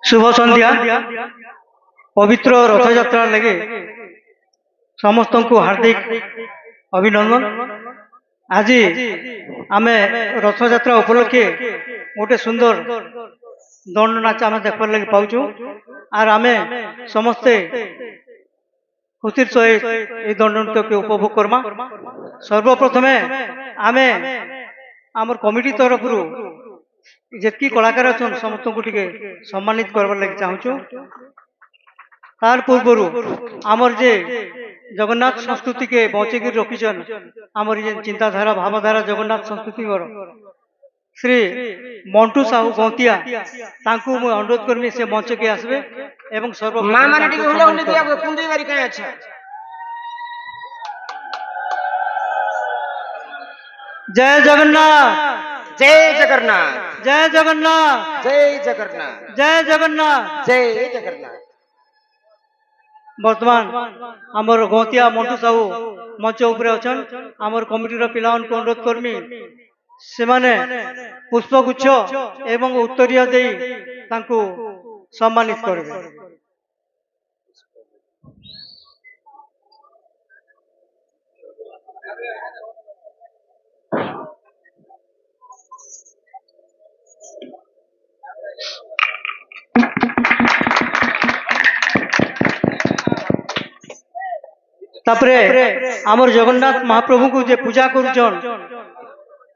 शुभ संध्या पवित्र रथयात्रा लगे समस्त को हार्दिक अभिनंदन। आज आम रथयात्रा उपलक्षे गोटे सुंदर दंड नाच आम देखने लगे पाचु और आम समस्ते खुशी सहित ये दंड नृत्य के उपभोग करमा। सर्वप्रथमे आम आमर कमिटी तरफ जितकी कलाकार अच्छा समस्त को सम्मानित करवार लगे चाहूँ। तार पूर्वर आमर जे जगन्नाथ संस्कृति के बचेक रखीचन आमर ये चिंताधारा भावधारा जगन्नाथ संस्कृति श्री मंटू साहू गौतिया मुझे अनुरोध करमी से मंच के आसबे एवं सर्व जय जगन्नाथ जय जगन्नाथ जय जगन्नाथ जय जगन्नाथ जय जगन्नाथ जय जगन्नाथ। वर्तमान आमर गौतिया मंटू साहू मंच उपरे अछन आमर कमिटी पिला को अनुरोध करमी से माने पुष्पगुच्छ एवं उत्तरीय दे तांको सम्मानित करबे। तापरे आमर जगन्नाथ महाप्रभु को जे पूजा करुचन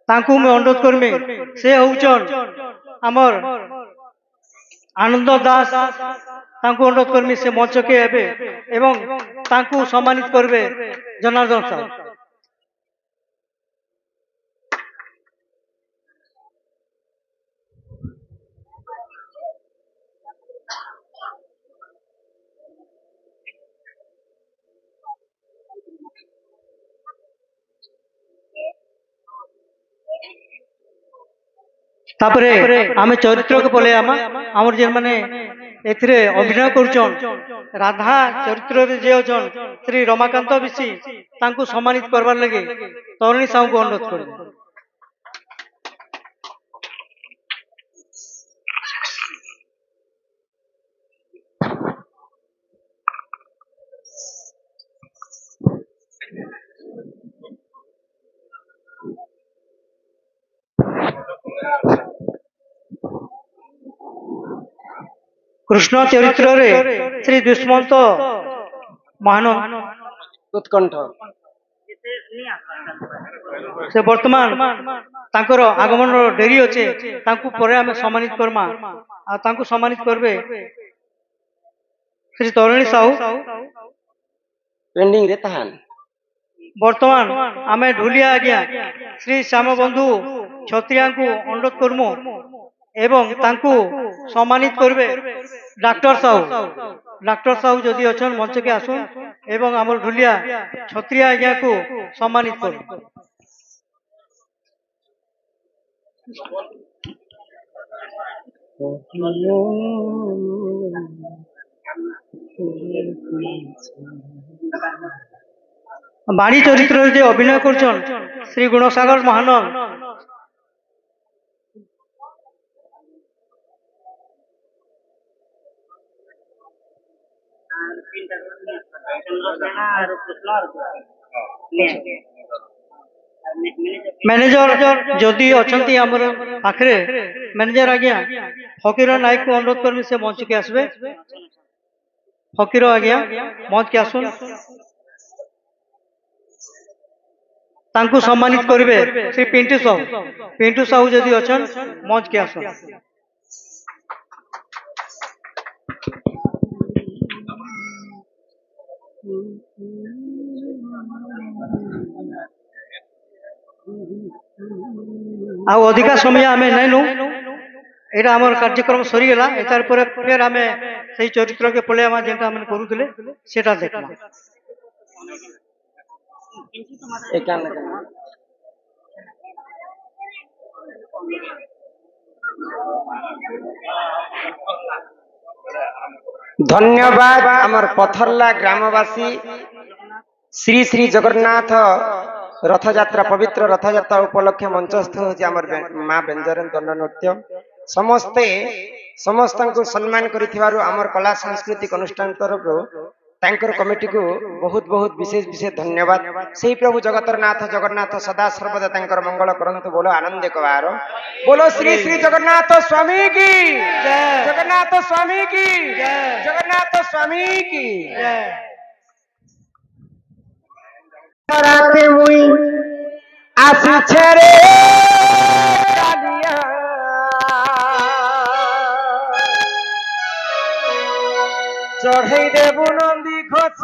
तांको मैं अनुरोध करमी से होचन आमर आनंद दास तांको अनुरोध करमी से मंच के हेबे एवं तांको सम्मानित करबे जनार्दन साहब। तापरे आमे चरित्र के पले आमर जे माने एथिरे अभिनय करुचन राधा चरित्र रे जे अछन श्री रमाकांत बिसी तांको सम्मानित करबार लगे तरुणी साहू को अनुरोध कर। कृष्ण चरित्र रे श्री दुष्मंत महान उत्कंठ से वर्तमान तांकर आगमन डेरी अच्छे तांको परे आमे सम्मानित करमा आ तांको सम्मानित करबे श्री तरुणी साहू पेंडिंग रे तहान। वर्तमान आमे ढुलिया आज्ञा श्री श्याम बंधु क्षत्रिया को अनुरोध करमु एवं तांको सम्मानित करबे डॉक्टर साहू जदि अच्छन मंच के आसुन एवं आमर ढुलिया क्षत्रिय आज्ञा को सम्मानित कर। बाणी चरित्र जे अभिनय करछन श्री गुणसागर महानंद मैनेजर जदि अच्छी आमर पाखे मैनेजर आज्ञा फकीर नायक को अनुरोध करमी से मंच के आसबे। फकीर आज्ञा मंच के आसुन तांको सम्मानित करिवे श्री पिंटू साहू जदि अच्छन मंच के आसुन। आउ अधिका समय आम नैनु यहाँ आम कार्यक्रम सरीगला यार फिर आम से चरित्र के पले जेटा करूले सेटा देखला। धन्यवाद आमर पथरला ग्रामवासी श्री श्री जगन्नाथ रथयात्रा पवित्र रथयात्रा उपलक्षे मंचस्थ होची आमर माँ बेंजरन दंड नृत्य समस्ते ସମସ୍ତଙ୍କୁ ସମ୍ମାନ କରିଥିବାରୁ ଆମର କଳା ସାଂସ୍କୃତିକ ଅନୁଷ୍ଠାନ ତରଫରୁ ତାଙ୍କର କମିଟିକୁ ବହୁତ ବହୁତ ବିଶେଷ ବିଶେଷ ଧନ୍ୟବାଦ। ସେଇ ପ୍ରଭୁ ଜଗତର ନାଥ ଜଗନ୍ନାଥ ସଦା ସର୍ବଦା ତାଙ୍କର ମଙ୍ଗଳ କରନ୍ତୁ। ବୋलो ଆନନ୍ଦ କବାର, ବୋଲୋ ଶ୍ରୀ ଶ୍ରୀ ଜଗନ୍ନାଥ ସ୍ୱାମୀ କି ଜଗନ୍ନାଥ ସ୍ୱାମୀ କି ଜଗନ୍ନାଥ ସ୍ୱାମୀ କି। রাতে মুই আসিছে রে কালিয়া, চড়াই দেবু নন্দী ঘোষ,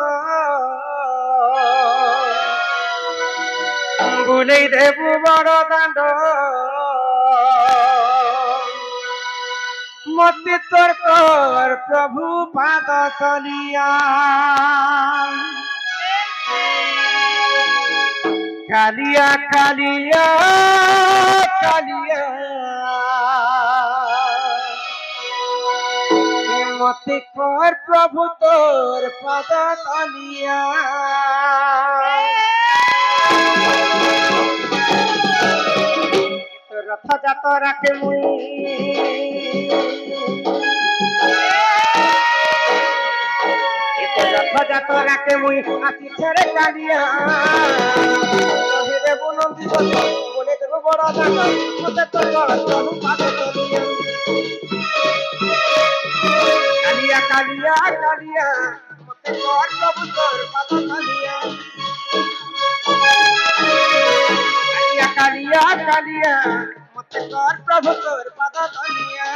বুলেই দেবু বড় দাণ্ড, মতি তোর কর প্রভু পাদ তলিয়া। কালিয়া কালিয়া কালিয়া মতে কর প্রভু তোর পদ তলিয়া। রথযাত্রাকে মুই রথযাত্রাকে মুই আসিছে রে কালিয়া, দেবু নন্দী বলে দেব বড় দান, মতে তোর প্রভু পাদ তলিয়া। কালিয়া কালিয়া কালিয়া মতে কর প্রভু তোর পাদ তলিয়া। কালিয়া কালিয়া কালিয়া মতে কর প্রভু তোর পাদ তলিয়া।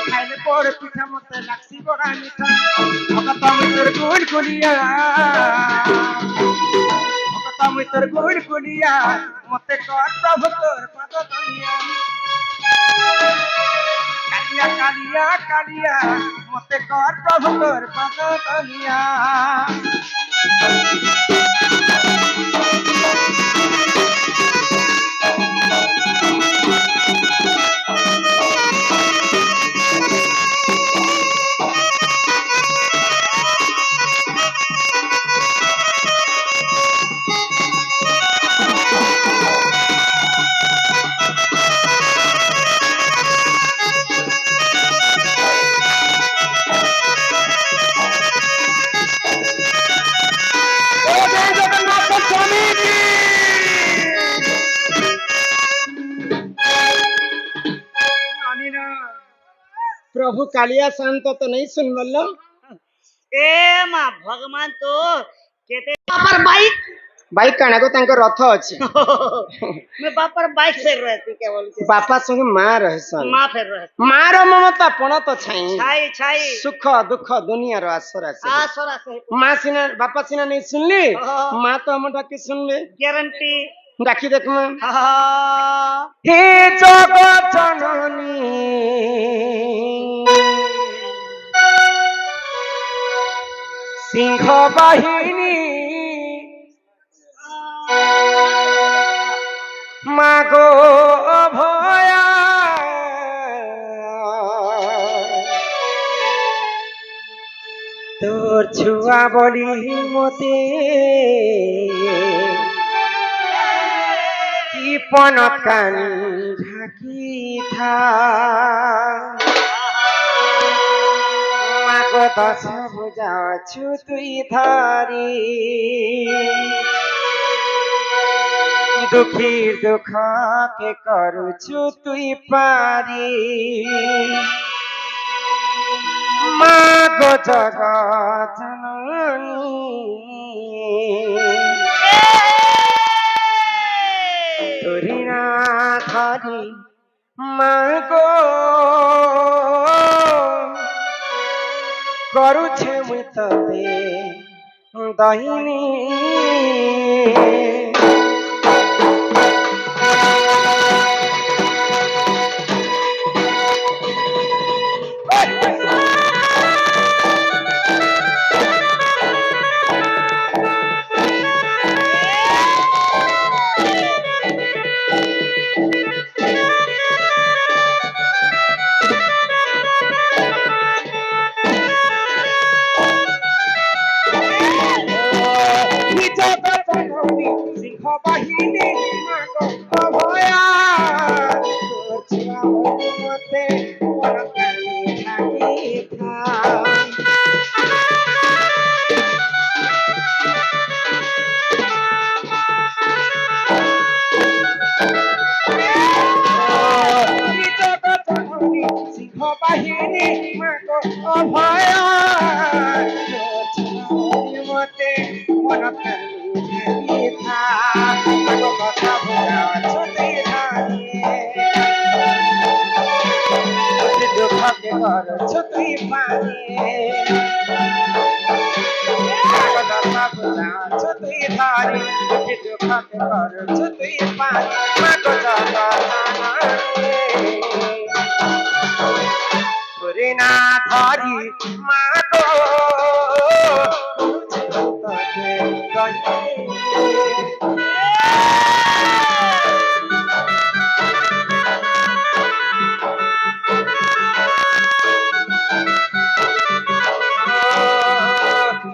খাইলে পরে পিঠা মতে লাগছি বড়া মিঠা, ভগত আমি তোর গুণ গুলিয়া, ভগত আমি তোর গুণ গুলিয়া, মতে কর প্রভু তোর পদ তলিয়া। কালিয়া কালিয়া কালিয়া মতে কর প্রভু তোর পদ তলিয়া। प्रभु कालिया शांत तो नहीं सुन बोलो। ए मां भगवान तो केते बापर बाइक बाइक काना को तांको रथ अछि। मैं बापर बाइक फेर रहे तू क्या बोलते बापा संगे मां रहसन, मां फेर रहे मां रो ममता पण तो छाई छाई छाई सुख दुख दुनिया रो आसरा से आ सोरा से मां सिना बापा सिना नहीं सुनली, हाँ। मां तो हम डाकी सुनले गारंटी डाकी देख मां। हाँ हे जगत जननी सिंह बाहिनी मागो भया তোর ছুয়া বলি মতে কি পনত কান ঢাকি থা মাগো দশ বুঝাছু তুই ধরি দুঃখীর দুঃখ কে করুছু তুই পারি মা গো জগৎ তোরি না ধরি মা গো କରୁଛେ ମୁଇଁ ତତେ ଦହିନି সিংহ বাহিনী ভয়া মতে সিংহ বাহিনী ভয়া মতে মন কথা ছুটি দুঃখ কর ছুটি পানি ছুটি ধারি দুঃখ কর ছুটি পানি তোরে না ধরি মা গো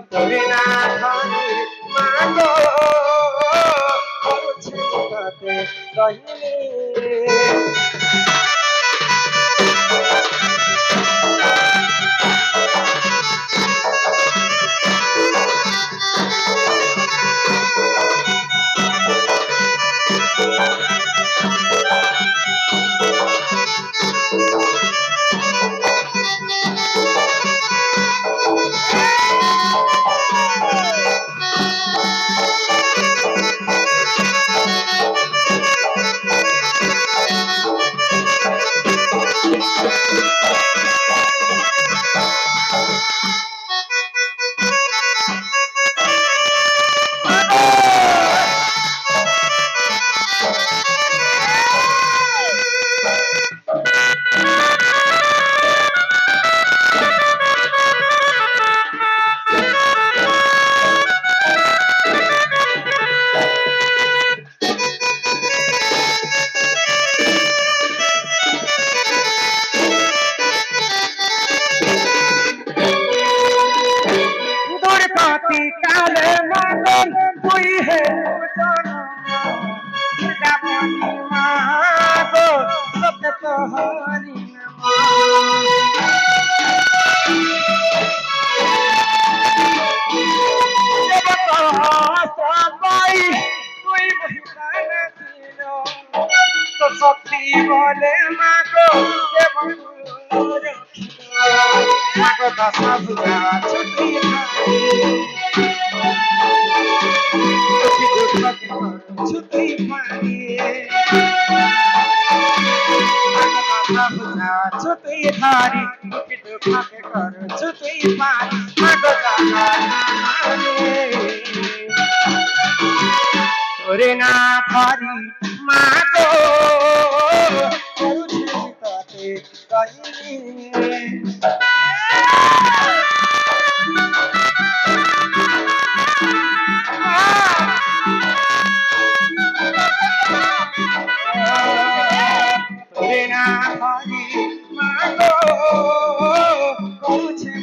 তোরে না ধরি মা গো কালে মন তুই হে মা গো সত্য তো হরি সবাই তুই তো শক্তি বলে মা গো দশা বুঝা ছুটি ছুটি পানি ছুটি ধারি দুঃখকে কর ছুটি পানি তোরে না ধরি মা গো ততে তোরে না ধরি মা গো করছে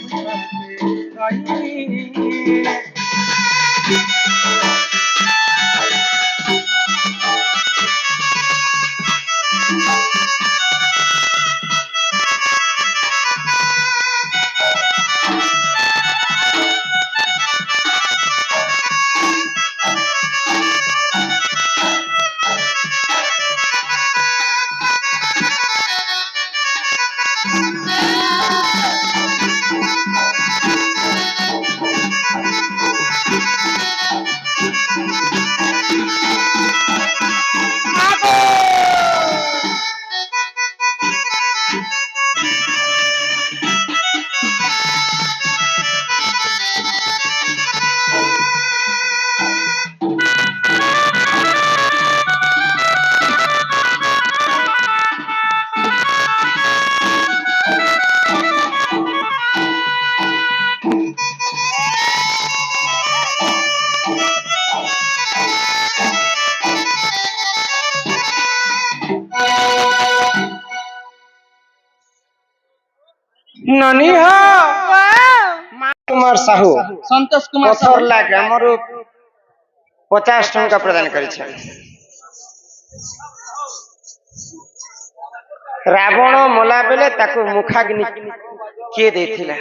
ନନୀ ହୋ କୁମାର ସାହୁ ସନ୍ତୋଷ କୁମାର ସାହୁ ପଥରଲା ଗ୍ରାମରୁ 50 ଟଙ୍କା ପ୍ରଦାନ କରିছে। ରାବଣ ମଲା ବେଳେ ତାକୁ ମୁଖାଗ୍ନି କିଏ ଦେଇଥିଲା?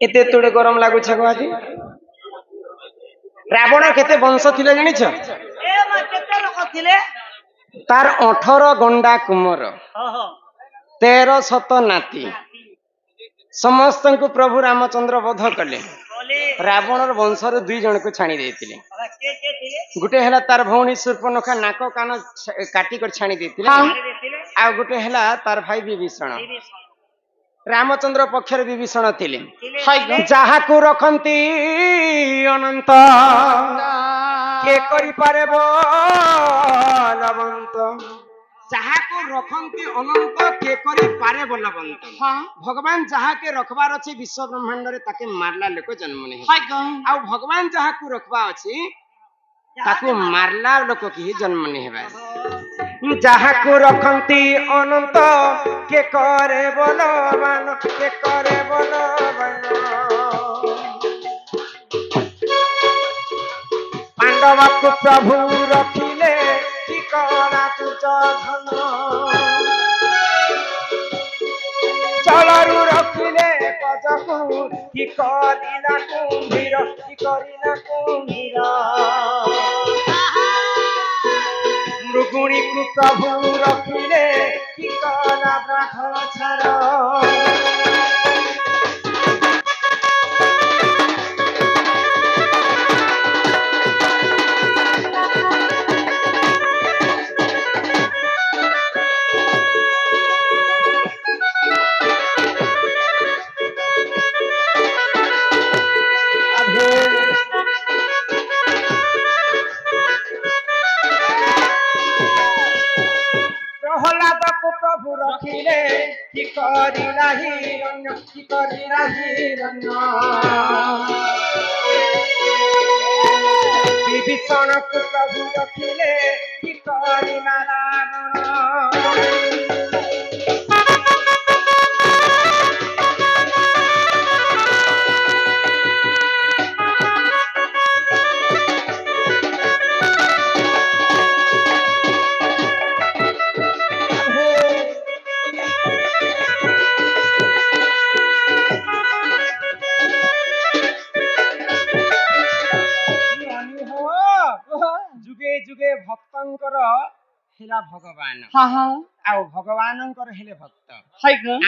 ଏତେ ତୁଡେ ଗରମ ଲାଗୁଛି ଗୋ ଆଜି। ରାବଣ କେତେ ବଂଶ ଥିଲେ ଜାଣିଛ? ଏ ମା କେତେ ଲୋକ ଥିଲେ? ତାର 18 ଗଣ୍ଡା କୁମର, ଓହୋ 13 ଶତ ନାତି। ସମସ୍ତଙ୍କୁ ପ୍ରଭୁ ରାମଚନ୍ଦ୍ର ବଧ କଲେ। ବୋଲେ ରାବଣର ବଂଶରେ 2 ଜଣକୁ ଛାଣି ଦେଇଥିଲେ। କିଏ ଥିଲେ? ଗୋଟେ ହେଲା ତାର ଭଉଣୀ ସୂର୍ପଣଖା ନାକ କାନ କାଟି କରି ଛାଣି ଦେଇଥିଲେ। ଥିଲେ ଆଉ ଗୋଟେ ହେଲା ତାର ଭାଇ ବିଭୀଷଣ। ରାମଚନ୍ଦ୍ର ପକ୍ଷରେ ବିଭୀଷଣ ଥିଲେ। ଯାହାକୁ ରଖନ୍ତି ଅନନ୍ତ କିଏ କରିପାରେ ବଳବନ୍ତ। ଯାହାକୁ ରଖନ୍ତି ଅନନ୍ତ କିଏ କରିପାରେ ବଲବନ୍ତ। ଭଗବାନ ଯାହାକେ ରଖବାର ଅଛି ବିଶ୍ବ ବ୍ରହ୍ମାଣ୍ଡରେ ତାକେ ମାରଲା ଲୋକ ଜନ୍ମ ନେଇ। ଆଉ ଭଗବାନ ଯାହାକୁ ରଖବା ଅଛି ତାକୁ ମାରଲା ଲୋକ କି ଜନ୍ମ ନେଇ ହେବା। ଯାହାକୁ ରଖନ୍ତି ଅନନ୍ତ କେ କରେ ବଲବାନ କେ କରେ ବଲବାନ। ପାଣ୍ଡବକୁ ପ୍ରଭୁ ରଖିଲେ କି କଣା ତୁଜ ଧନ। ଜଳରୁ ରଖିଲେ ପଦକୁ କି କରିଲା କୁମ୍ଭୀର କି କରିଲା କୁମ୍ଭୀର। ମୃଗୁଣୀକୁ ପ୍ରଭୁ ରଖିଲେ କି କଲା ବ୍ରାହ୍ମଣ ଛାର। ପ୍ରହ୍ଲାଦକୁ ପ୍ରଭୁ ରଖିଲେ କି କରିଲା ହିରଣ୍ୟ କି କରିଲା ହିରଣ୍ୟ। ବିଭୀଷଣକୁ ପ୍ରଭୁ ରଖିଲେ କି କରିଲା ରାବଣ। ଯୁଗେ ଯୁଗେ ଭକ୍ତଙ୍କର ହେଲା ଭଗବାନ। ଆଉ ଭଗବାନଙ୍କର ହେଲେ ଭକ୍ତ।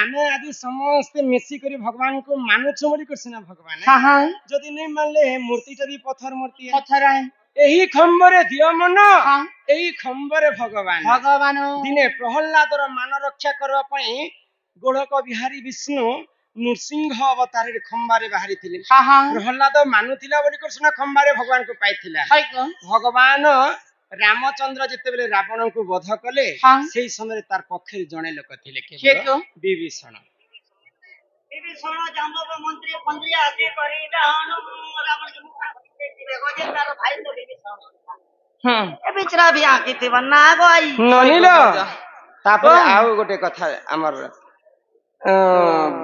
ଆମେ ଆଜି ସମସ୍ତେ ମିଶିକରି ଭଗବାନଙ୍କୁ ମାନୁଛୁ ବୋଲି କୃଷ୍ଣ ଭଗବାନ। ଯଦି ନାଇଁ ମାନିଲେ ମୂର୍ତ୍ତିଟା ବି ପଥର ମୂର୍ତ୍ତି। ଏହି ଖମ୍ବରେ ଦିଅ ମନ ଏହି ଖମ୍ବରେ ଭଗବାନ। ଦିନେ ପ୍ରହ୍ଲାଦର ମାନ ରକ୍ଷା କରିବା ପାଇଁ ଗୋଳକ ବିହାରୀ ବିଷ୍ଣୁ ନୃସିଂହ ଅବତାରରେ ଖମ୍ବାରେ ବାହାରିଥିଲେ। ପ୍ରହ୍ଲାଦ ମାନୁଥିଲା ବୋଲି କୃଷ୍ଣ ଖମ୍ବାରେ ଭଗବାନଙ୍କୁ ପାଇଥିଲା। ଭଗବାନ ରାମଚନ୍ଦ୍ର ଯେତେବେଳେ ରାବଣଙ୍କୁ ବଧ କଲେ ସେଇ ସମୟରେ ତାର ପକ୍ଷରେ ଜଣେ ଲୋକ ଥିଲେ ବିଭୀଷଣ। ବିଭୀଷଣ ଜାମ୍ବବ ମନ୍ତ୍ରୀ ପଣ୍ଡିଆ ଆଦି କରି ତାର ଭାଇ ତ ବିଭୀଷଣ। ଏ ବିଚରା ବି ଆଙ୍କିଥିବ ନା ଗଇ ନନିଲ। ତାପରେ ଆଉ ଗୋଟେ କଥା ଆମର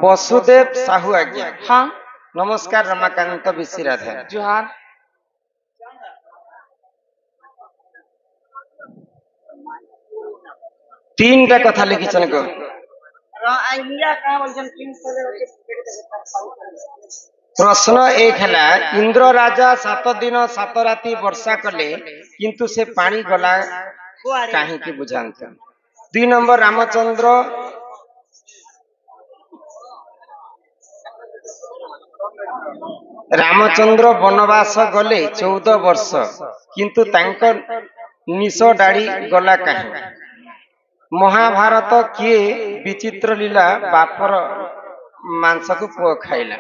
ବସୁଦେବ ସାହୁ ଆଜ୍ଞା। ନମସ୍କାର ରମାକାନ୍ତ ବିଶିରାଧା। ଜୁହାର। 3ଟା କଥା ଲେଖିଛନ୍ ଗୋ। ପ୍ରଶ୍ନ 1 ହେଲା ଇନ୍ଦ୍ର ରାଜା 7 ଦିନ 7 ରାତି ବର୍ଷା କଲେ କିନ୍ତୁ ସେ ପାଣି ଗଲା କାହିଁକି ବୁଝାନ୍ତୁ। 2 ନମ୍ବର ରାମଚନ୍ଦ୍ର ବନବାସ ଗଲେ 14 ବର୍ଷ କିନ୍ତୁ ତାଙ୍କ ନିଶ ଦାଢ଼ି ଗଲା କାହିଁ। ମହାଭାରତ କିଏ ବିଚିତ୍ର ଲୀଳା ବାପର ମାଂସକୁ ପୁଅ ଖାଇଲା।